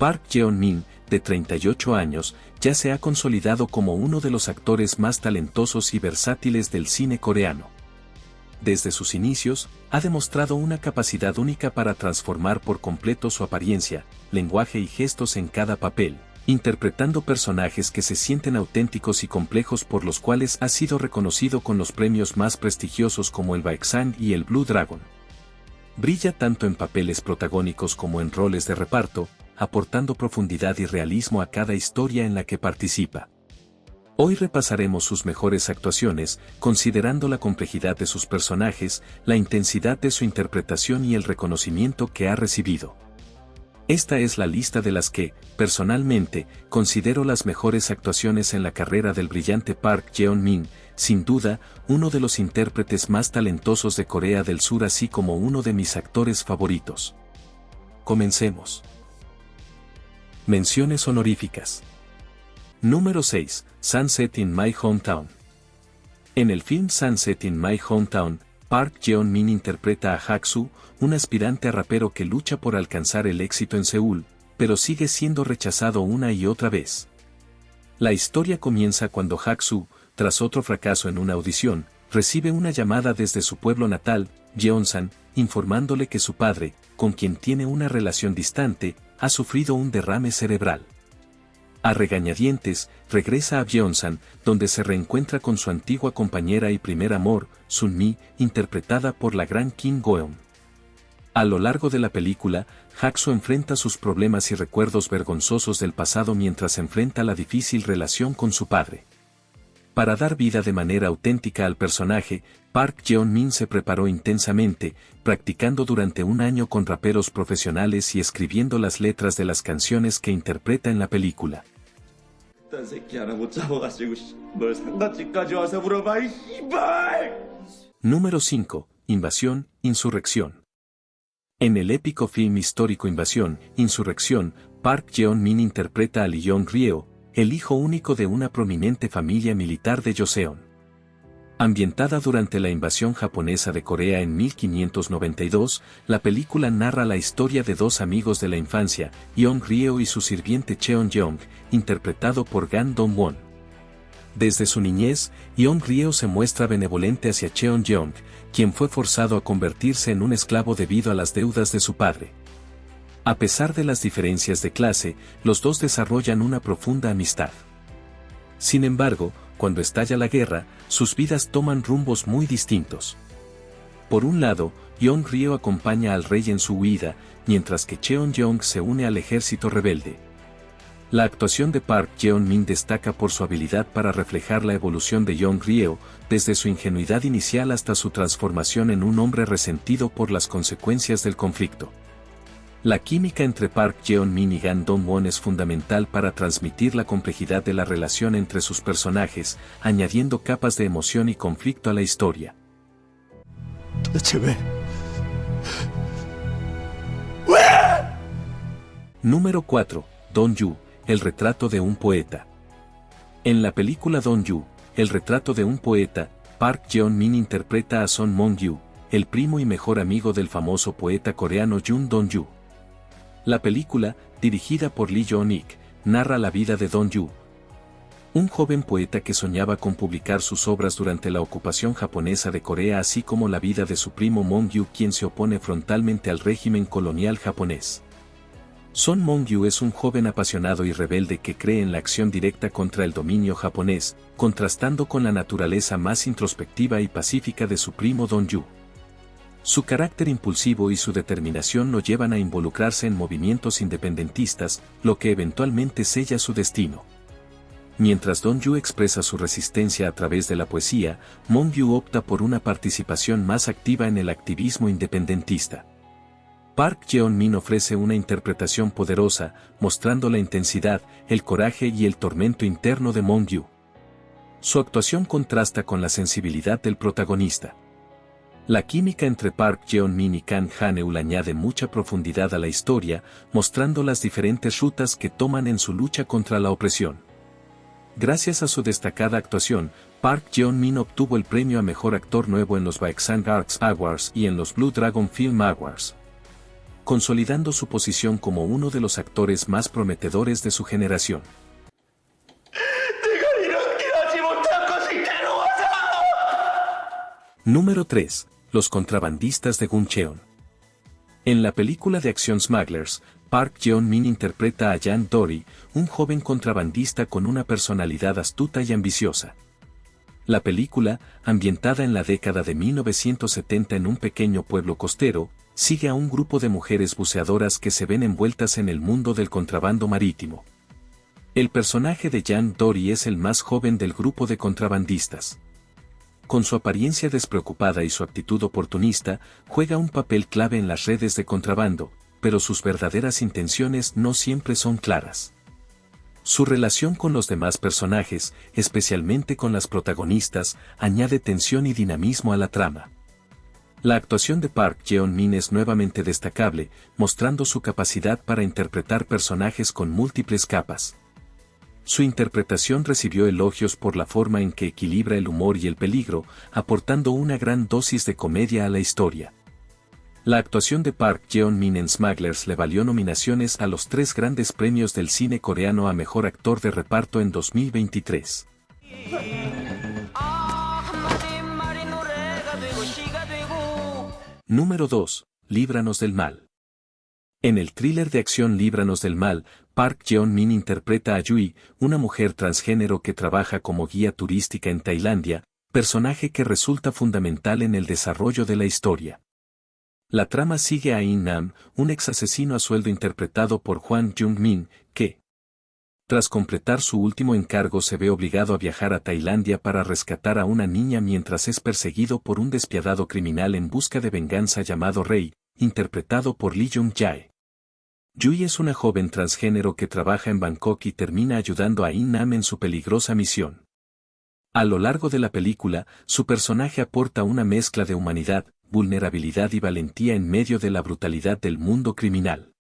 Park Jeon-min, de 38 años, ya se ha consolidado como uno de los actores más talentosos y versátiles del cine coreano. Desde sus inicios, ha demostrado una capacidad única para transformar por completo su apariencia, lenguaje y gestos en cada papel, interpretando personajes que se sienten auténticos y complejos, por los cuales ha sido reconocido con los premios más prestigiosos como el Baeksan y el Blue Dragon. Brilla tanto en papeles protagónicos como en roles de reparto, aportando profundidad y realismo a cada historia en la que participa. Hoy repasaremos sus mejores actuaciones, considerando la complejidad de sus personajes, la intensidad de su interpretación y el reconocimiento que ha recibido. Esta es la lista de las que, personalmente, considero las mejores actuaciones en la carrera del brillante Park Jeon-min, sin duda, uno de los intérpretes más talentosos de Corea del Sur, así como uno de mis actores favoritos. Comencemos. Menciones honoríficas. Número 6. Sunset in My Hometown. En el film Sunset in My Hometown, Park Jeon-min interpreta a Hak-soo, un aspirante a rapero que lucha por alcanzar el éxito en Seúl, pero sigue siendo rechazado una y otra vez. La historia comienza cuando Hak-soo, tras otro fracaso en una audición, recibe una llamada desde su pueblo natal, Jeonsan, informándole que su padre, con quien tiene una relación distante, ha sufrido un derrame cerebral. A regañadientes, regresa a Jeonsan, donde se reencuentra con su antigua compañera y primer amor, Sun-mi, interpretada por la gran Kim Go-eun. A lo largo de la película, Hak-soo enfrenta sus problemas y recuerdos vergonzosos del pasado mientras enfrenta la difícil relación con su padre. Para dar vida de manera auténtica al personaje, Park Jeon-min se preparó intensamente, practicando durante un año con raperos profesionales y escribiendo las letras de las canciones que interpreta en la película. Número 5. Invasión, Insurrección. En el épico film histórico Invasión, Insurrección, Park Jeon-min interpreta a Lee Yong-ryeo, el hijo único de una prominente familia militar de Joseon. Ambientada durante la invasión japonesa de Corea en 1592, la película narra la historia de dos amigos de la infancia, Yong-ryeo y su sirviente Cheon-jong, interpretado por Gan Dong-won. Desde su niñez, Yong-ryeo se muestra benevolente hacia Cheon-jong, quien fue forzado a convertirse en un esclavo debido a las deudas de su padre. A pesar de las diferencias de clase, los dos desarrollan una profunda amistad. Sin embargo, cuando estalla la guerra, sus vidas toman rumbos muy distintos. Por un lado, Yong-ryeo acompaña al rey en su huida, mientras que Cheon-jong se une al ejército rebelde. La actuación de Park Jeon-min destaca por su habilidad para reflejar la evolución de Yong-ryeo, desde su ingenuidad inicial hasta su transformación en un hombre resentido por las consecuencias del conflicto. La química entre Park Jeon-min y Gan Dong-won es fundamental para transmitir la complejidad de la relación entre sus personajes, añadiendo capas de emoción y conflicto a la historia. Número 4. Dong-yu, el retrato de un poeta. En la película Dong-yu, el retrato de un poeta, Park Jeon-min interpreta a Son Mong-yu, el primo y mejor amigo del famoso poeta coreano Jun Dong-yu. La película, dirigida por Lee Joon-ik, narra la vida de Dong-yu, un joven poeta que soñaba con publicar sus obras durante la ocupación japonesa de Corea, así como la vida de su primo Mong-yu, quien se opone frontalmente al régimen colonial japonés. Son Mong-yu es un joven apasionado y rebelde que cree en la acción directa contra el dominio japonés, contrastando con la naturaleza más introspectiva y pacífica de su primo Dong-yu. Su carácter impulsivo y su determinación lo llevan a involucrarse en movimientos independentistas, lo que eventualmente sella su destino. Mientras Dong-yu expresa su resistencia a través de la poesía, Mong-yu opta por una participación más activa en el activismo independentista. Park Jeon-min ofrece una interpretación poderosa, mostrando la intensidad, el coraje y el tormento interno de Mong-yu. Su actuación contrasta con la sensibilidad del protagonista. La química entre Park Jeon-min y Kang Han-eul añade mucha profundidad a la historia, mostrando las diferentes rutas que toman en su lucha contra la opresión. Gracias a su destacada actuación, Park Jeon-min obtuvo el premio a Mejor Actor Nuevo en los Baeksan Arts Awards y en los Blue Dragon Film Awards. consolidando su posición como uno de los actores más prometedores de su generación. Número 3. Los contrabandistas de Guncheon. En la película de acción Smugglers, Park Jeon-min interpreta a Jan Dory, un joven contrabandista con una personalidad astuta y ambiciosa. La película, ambientada en la década de 1970 en un pequeño pueblo costero, sigue a un grupo de mujeres buceadoras que se ven envueltas en el mundo del contrabando marítimo. El personaje de Jan Dory es el más joven del grupo de contrabandistas. Con su apariencia despreocupada y su actitud oportunista, juega un papel clave en las redes de contrabando, pero sus verdaderas intenciones no siempre son claras. Su relación con los demás personajes, especialmente con las protagonistas, añade tensión y dinamismo a la trama. La actuación de Park Jeon-min es nuevamente destacable, mostrando su capacidad para interpretar personajes con múltiples capas. Su interpretación recibió elogios por la forma en que equilibra el humor y el peligro, aportando una gran dosis de comedia a la historia. La actuación de Park Jeon-min en Smugglers le valió nominaciones a los 3 grandes premios del cine coreano a Mejor Actor de Reparto en 2023. Número 2. Líbranos del mal. En el thriller de acción Líbranos del mal, Park Jeon-min interpreta a Yui, una mujer transgénero que trabaja como guía turística en Tailandia, personaje que resulta fundamental en el desarrollo de la historia. La trama sigue a In Nam, un ex asesino a sueldo interpretado por Hwang Jung-min, que, tras completar su último encargo, se ve obligado a viajar a Tailandia para rescatar a una niña mientras es perseguido por un despiadado criminal en busca de venganza llamado Rey, interpretado por Lee Jung-jae. Yui es una joven transgénero que trabaja en Bangkok y termina ayudando a In Nam en su peligrosa misión. A lo largo de la película, su personaje aporta una mezcla de humanidad, vulnerabilidad y valentía en medio de la brutalidad del mundo criminal.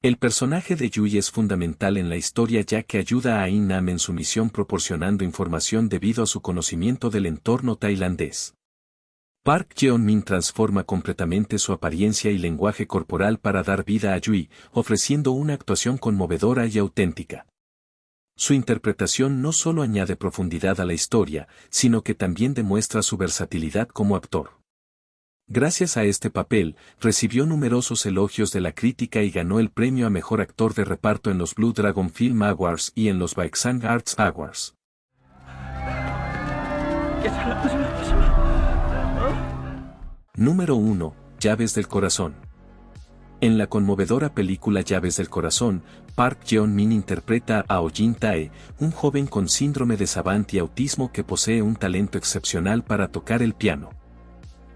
El personaje de Yui es fundamental en la historia ya que ayuda a In Nam en su misión proporcionando información debido a su conocimiento del entorno tailandés. Park Jeon-min transforma completamente su apariencia y lenguaje corporal para dar vida a Yui, ofreciendo una actuación conmovedora y auténtica. Su interpretación no solo añade profundidad a la historia, sino que también demuestra su versatilidad como actor. Gracias a este papel, recibió numerosos elogios de la crítica y ganó el premio a Mejor Actor de Reparto en los Blue Dragon Film Awards y en los Baeksang Arts Awards. Número 1. Llaves del corazón. En la conmovedora película Llaves del corazón, Park Jeon-min interpreta a Oh Jin-tae, un joven con síndrome de Savant y autismo que posee un talento excepcional para tocar el piano.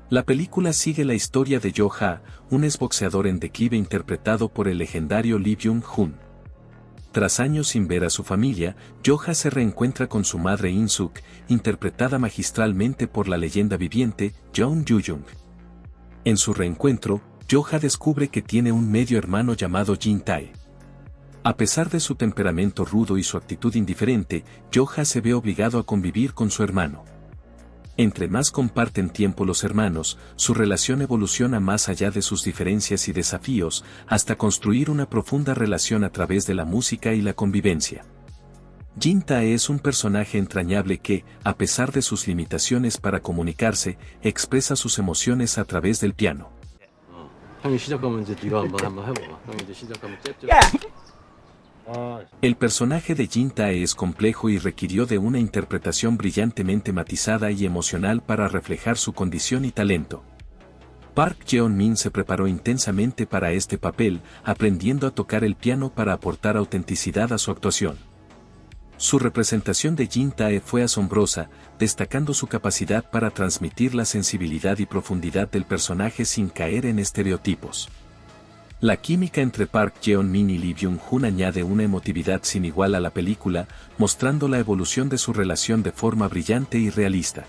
La película sigue la historia de Jo-ha, un exboxeador en declive interpretado por el legendario Lee Byung-hun. Tras años sin ver a su familia, Jo-ha se reencuentra con su madre In-suk, interpretada magistralmente por la leyenda viviente, Jeon Yu-jung. En su reencuentro, Jo-ha descubre que tiene un medio hermano llamado Jin-tae. A pesar de su temperamento rudo y su actitud indiferente, Jo-ha se ve obligado a convivir con su hermano. Entre más comparten tiempo los hermanos, su relación evoluciona más allá de sus diferencias y desafíos, hasta construir una profunda relación a través de la música y la convivencia. Jin-tae es un personaje entrañable que, a pesar de sus limitaciones para comunicarse, expresa sus emociones a través del piano. El personaje de Jin-tae es complejo y requirió de una interpretación brillantemente matizada y emocional para reflejar su condición y talento. Park Jeon-min se preparó intensamente para este papel, aprendiendo a tocar el piano para aportar autenticidad a su actuación. Su representación de Jin-tae fue asombrosa, destacando su capacidad para transmitir la sensibilidad y profundidad del personaje sin caer en estereotipos. La química entre Park Jeon-min y Lee Byung-hun añade una emotividad sin igual a la película, mostrando la evolución de su relación de forma brillante y realista.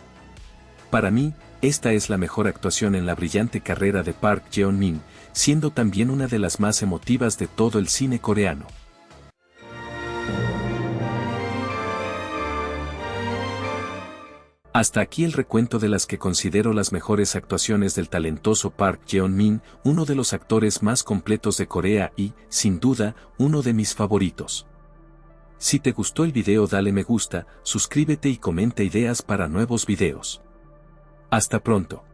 Para mí, esta es la mejor actuación en la brillante carrera de Park Jeon-min, siendo también una de las más emotivas de todo el cine coreano. Hasta aquí el recuento de las que considero las mejores actuaciones del talentoso Park Jeon-min, uno de los actores más completos de Corea y, sin duda, uno de mis favoritos. Si te gustó el video dale me gusta, suscríbete y comenta ideas para nuevos videos. Hasta pronto.